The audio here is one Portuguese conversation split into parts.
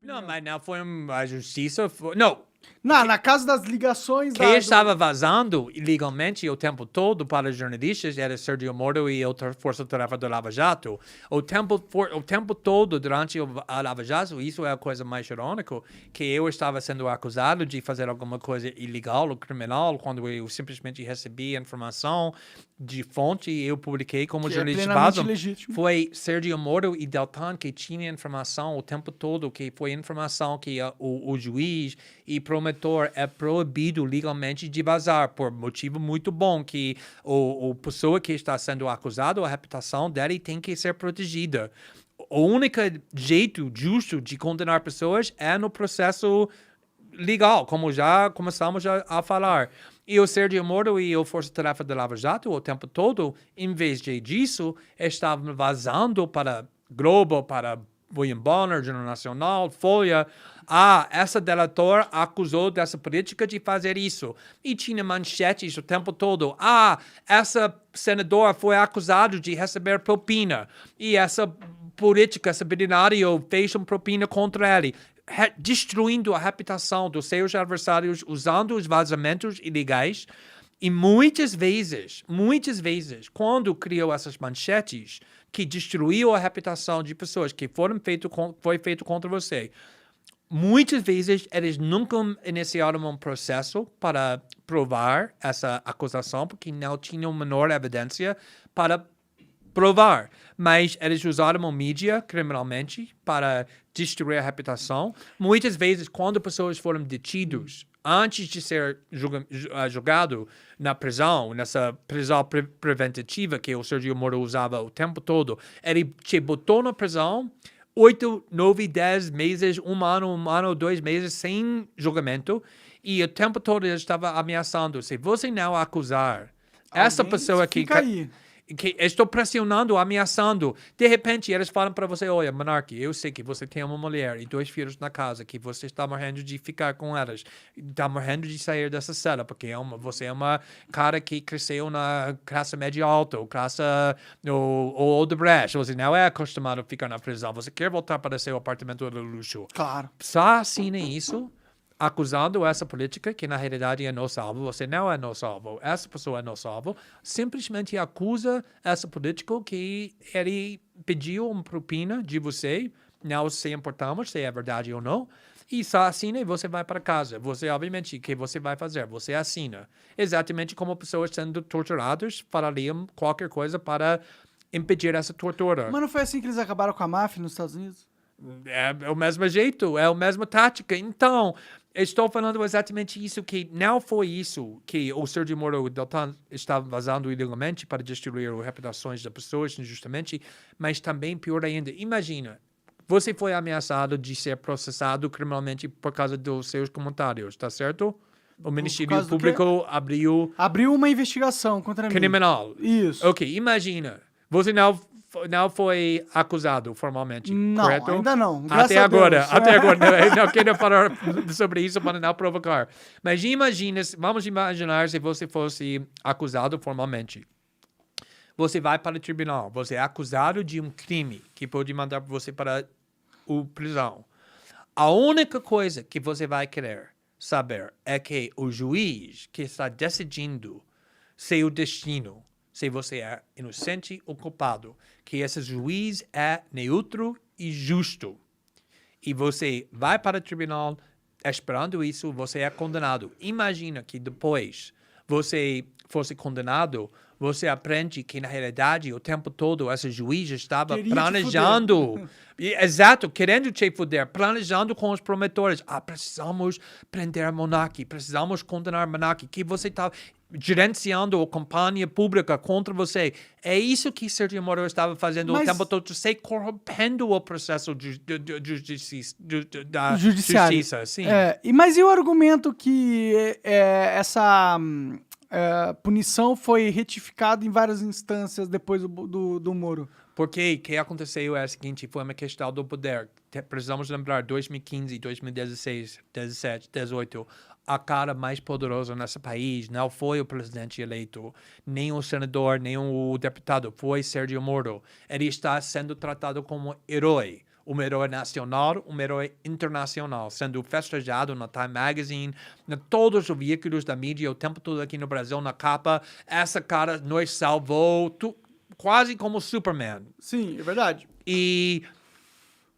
opinião. Não, mas não foi a justiça. Não. Não, na casa das ligações Quem estava vazando ilegalmente o tempo todo para os jornalistas era Sérgio Moro e outra força-tarefa do Lava Jato. O tempo todo, durante a Lava Jato, isso é a coisa mais irônica, que eu estava sendo acusado de fazer alguma coisa ilegal ou criminal, quando eu simplesmente recebi informação de fonte e eu publiquei como jornalista vaso. Foi Sérgio Moro e Deltan que tinha informação o tempo todo, que foi informação que o juiz e promotor é proibido legalmente de vazar, por motivo muito bom, que a pessoa que está sendo acusada, a reputação dele tem que ser protegida. O único jeito justo de condenar pessoas é no processo legal, como já começamos a falar. E o Sérgio Moro e a Força-Tarefa da Lava Jato, o tempo todo, em vez disso, estavam vazando para Globo, para William Bonner, Jornal Nacional, Folha. Essa delator acusou dessa política de fazer isso. E tinha manchetes o tempo todo. Essa senadora foi acusada de receber propina. E essa política, esse bilionário fez uma propina contra ele. Destruindo a reputação dos seus adversários, usando os vazamentos ilegais. E muitas vezes, quando criou essas manchetes que destruiu a reputação de pessoas que foi feito contra você, muitas vezes eles nunca iniciaram um processo para provar essa acusação, porque não tinham menor evidência para provar. Mas eles usaram a mídia criminalmente para destruir a reputação. Muitas vezes, quando pessoas foram detidas, antes de ser julgado na prisão, nessa prisão preventativa que o Sérgio Moro usava o tempo todo, ele te botou na prisão 8, 9, 10 meses, um ano, 2 meses sem julgamento, e o tempo todo ele estava ameaçando. Se você não acusar essa pessoa que estou pressionando, ameaçando. De repente, eles falam para você, olha, Monark, eu sei que você tem uma mulher e 2 filhos na casa, que você está morrendo de ficar com elas, está morrendo de sair dessa cela, porque você é uma cara que cresceu na classe média alta, ou classe ou de brecha, você não é acostumado a ficar na prisão, você quer voltar para seu apartamento de luxo. Claro. Só assina isso, acusando essa política, que na realidade é não salvo, você não é não salvo, essa pessoa é não salvo, simplesmente acusa essa política que ele pediu uma propina de você, não se importamos se é verdade ou não, e só assina e você vai para casa. Você, obviamente, o que você vai fazer? Você assina. Exatamente como pessoas sendo torturadas farariam qualquer coisa para impedir essa tortura. Mas não foi assim que eles acabaram com a máfia nos Estados Unidos? É o mesmo jeito, é a mesma tática. Então, estou falando exatamente isso, que não foi isso que o Sérgio Moro e o Deltan estavam vazando ilegalmente para destruir as reputações das pessoas injustamente, mas também, pior ainda, imagina, você foi ameaçado de ser processado criminalmente por causa dos seus comentários, tá certo? O Ministério Público abriu uma investigação contra mim. Criminal. Isso. Ok, imagina, você não foi acusado formalmente, correto? Não, ainda não. Até agora. Não quero falar sobre isso para não provocar. Mas vamos imaginar se você fosse acusado formalmente. Você vai para o tribunal, você é acusado de um crime que pode mandar você para a prisão. A única coisa que você vai querer saber é que o juiz que está decidindo seu destino, se você é inocente ou culpado, que esse juiz é neutro e justo. E você vai para o tribunal esperando isso, você é condenado. Imagina que depois você fosse condenado, você aprende que, na realidade, o tempo todo, esse juiz estava planejando. Exato, querendo te fuder, planejando com os promotores. Precisamos prender Monark, precisamos condenar Monark, que você está gerenciando a campanha pública contra você. É isso que Sérgio Moro estava fazendo o tempo todo, se corrompendo o processo da justiça. Sim. Mas e o argumento que essa punição foi retificada em várias instâncias depois do Moro? Porque o que aconteceu é o seguinte, foi uma questão do poder. Precisamos lembrar, 2015, 2016, 2017, 2018, a cara mais poderosa nesse país não foi o presidente eleito, nem o senador, nem o deputado, foi Sérgio Moro. Ele está sendo tratado como herói. um herói nacional, um herói internacional, sendo festejado na Time Magazine, em todos os veículos da mídia, o tempo todo aqui no Brasil, na capa. Essa cara nos salvou, quase como Superman. Sim, é verdade. E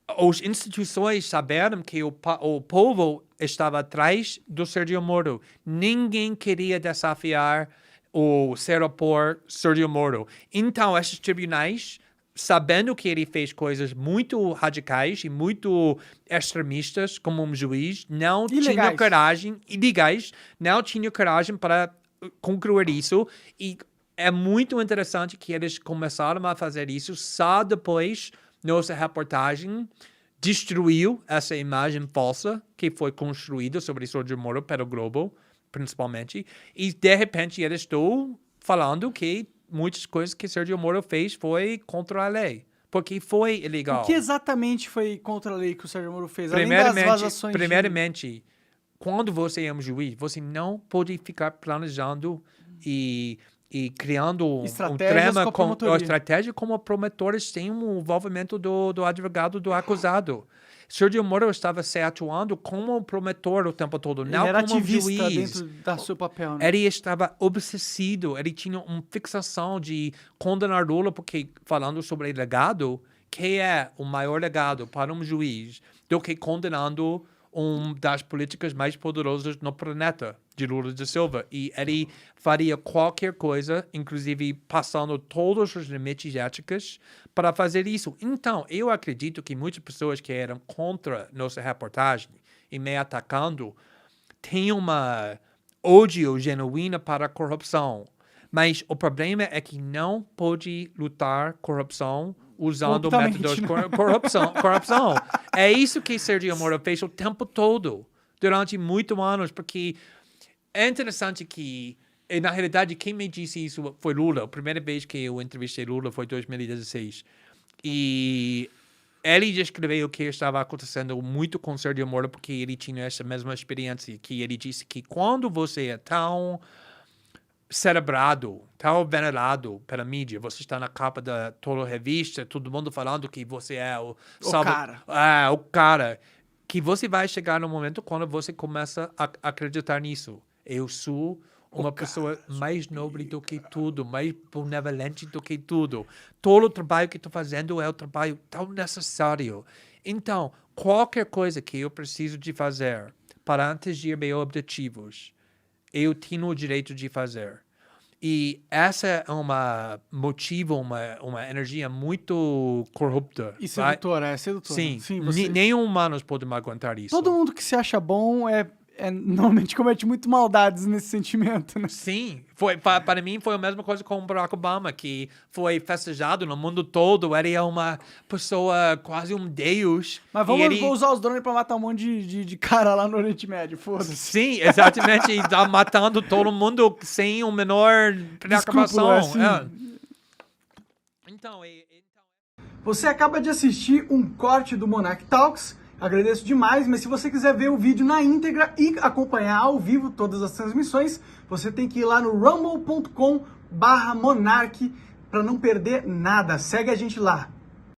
as instituições saberam que o povo estava atrás do Sérgio Moro. Ninguém queria desafiar o Cerro por Sérgio Moro. Então, esses tribunais, sabendo que ele fez coisas muito radicais e muito extremistas como um juiz, não tinha coragem, ilegais, não tinha coragem para concluir isso. E é muito interessante que eles começaram a fazer isso só depois. Nossa reportagem destruiu essa imagem falsa que foi construída sobre Sérgio Moro pelo Globo, principalmente. E, de repente, eles estão falando que muitas coisas que Sérgio Moro fez foi contra a lei, porque foi ilegal. O que exatamente foi contra a lei que o Sérgio Moro fez? Além das vazações primeiramente, quando você é um juiz, você não pode ficar planejando e criando uma estratégia como promotores sem o envolvimento do advogado, do acusado. Sérgio Moro estava se atuando como promotor o tempo todo, não como ativista juiz. Dentro do seu papel, né? Ele estava obsessivo, ele tinha uma fixação de condenar Lula, porque falando sobre legado, que é o maior legado para um juiz do que condenando das políticas mais poderosas no planeta, de Lula da Silva. E ele faria qualquer coisa, inclusive passando todos os limites éticos, para fazer isso. Então, eu acredito que muitas pessoas que eram contra nossa reportagem e me atacando têm uma ódio genuíno para a corrupção. Mas o problema é que não pode lutar corrupção usando métodos de corrupção. É isso que Sérgio Moro fez o tempo todo, durante muitos anos, porque é interessante que, na realidade, quem me disse isso foi Lula. A primeira vez que eu entrevistei Lula foi em 2016. E ele descreveu o que estava acontecendo muito com Sérgio Moro, porque ele tinha essa mesma experiência, que ele disse que quando você é tão celebrado, tão venerado pela mídia, você está na capa da toda revista, todo mundo falando que você é o cara, que você vai chegar no momento quando você começa a acreditar nisso. Eu sou uma pessoa mais nobre do que tudo, mais benevolente do que tudo. Todo o trabalho que estou fazendo é um trabalho tão necessário. Então, qualquer coisa que eu preciso de fazer para atingir meus objetivos, eu tenho o direito de fazer. E essa é uma energia muito corrupta. E sedutora, é sedutora. Sim, nenhum humano pode me aguentar isso. Todo mundo que se acha bom normalmente comete muito maldades nesse sentimento, né? Sim, para mim foi a mesma coisa com o Barack Obama, que foi festejado no mundo todo. Ele é uma pessoa, quase um deus. Mas vamos usar os drones pra matar um monte de cara lá no Oriente Médio, foda-se. Sim, exatamente, e tá matando todo mundo sem o menor preocupação. Então... Você acaba de assistir um corte do Monarch Talks. Agradeço demais, mas se você quiser ver o vídeo na íntegra e acompanhar ao vivo todas as transmissões, você tem que ir lá no rumble.com/monarch para não perder nada. Segue a gente lá.